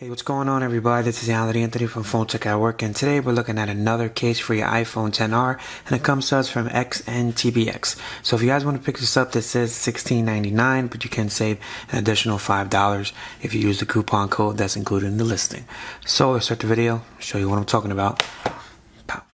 Hey, what's going on everybody? This is Anthony from Phone Tech at Work, and today we're looking at another case for your iPhone XR, and it comes to us from XNTBX. So if you guys want to pick this up, this says $16.99, but you can save an additional $5 if you use the coupon code that's included in the listing. So let's start the video, show you what I'm talking about. Pow.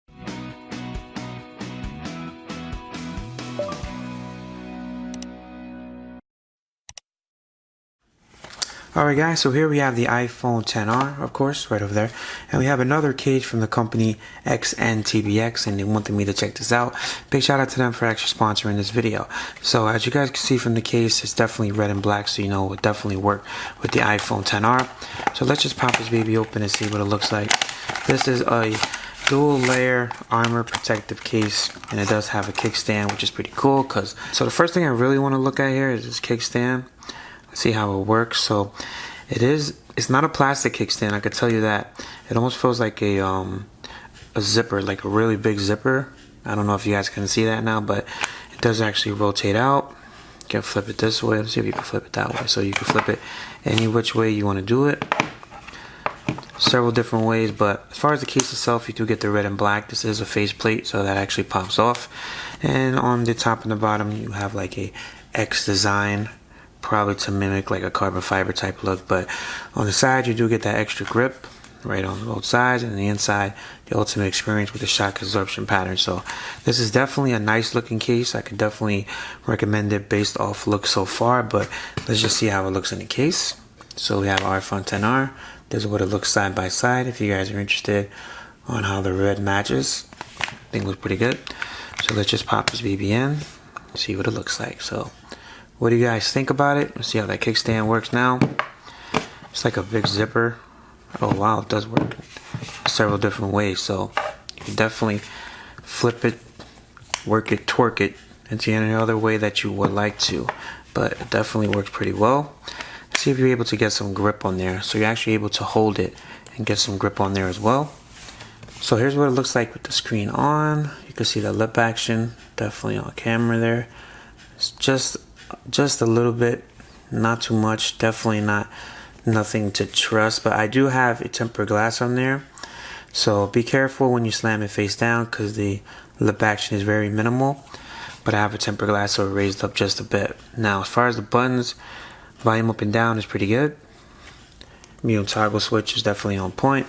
Alright guys, so here we have the iPhone XR, of course, right over there. And we have another case from the company XNTBX, and they wanted me to check this out. Big shout out to them for actually sponsoring this video. So as you guys can see from the case, it's definitely red and black, so you know it would definitely work with the iPhone XR. So let's just pop this baby open and see what it looks like. This is a dual layer armor protective case, and it does have a kickstand, which is pretty cool. So the first thing I really want to look at here is this kickstand. See how it works. So it's not a plastic kickstand, I could tell you that. It almost feels like a zipper, like a really big zipper. I don't know if you guys can see that now, but it does actually rotate out. You can flip it this way. Let's see if you can flip it that way. So you can flip it any which way you want to do it. Several different ways, but as far as the case itself, you do get the red and black. This is a face plate, so that actually pops off. And on the top and the bottom, you have like a X design, probably to mimic like a carbon fiber type look, but on the side you do get that extra grip right on both sides, and the inside the ultimate experience with the shock absorption pattern. So this is definitely a nice looking case. I could definitely recommend it based off look so far, but let's just see how it looks in the case. So we have our iPhone XR. This is what it looks side by side if you guys are interested on how the red matches. I think it looks pretty good. So let's just pop this baby in, see what it looks like. So what do you guys think about it? Let's see how that kickstand works now. It's like a big zipper. Oh wow, it does work several different ways. So you can definitely flip it, work it, twerk it into any other way that you would like to. But it definitely works pretty well. Let's see if you're able to get some grip on there. So you're actually able to hold it and get some grip on there as well. So here's what it looks like with the screen on. You can see the lip action definitely on camera there. It's just a little bit, not too much, definitely nothing to trust, but I do have a tempered glass on there, so be careful when you slam it face down because the lip action is very minimal. But I have a tempered glass, so it raised up just a bit. Now as far as the buttons, volume up and down is pretty good. Mute toggle switch is definitely on point,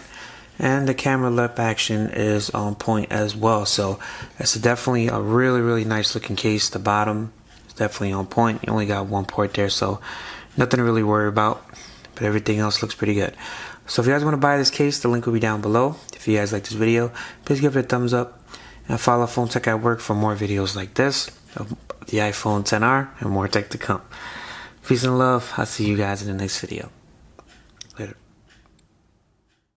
and the camera lip action is on point as well. So it's definitely a really nice looking case. The bottom definitely on point. You only got one port there, so nothing to really worry about, but everything else looks pretty good. So if you guys want to buy this case, the link will be down below. If you guys like this video, please give it a thumbs up and follow Phone Tech at Work for more videos like this of the iPhone XR and more tech to come. Peace and love. I'll see you guys in the next video. Later.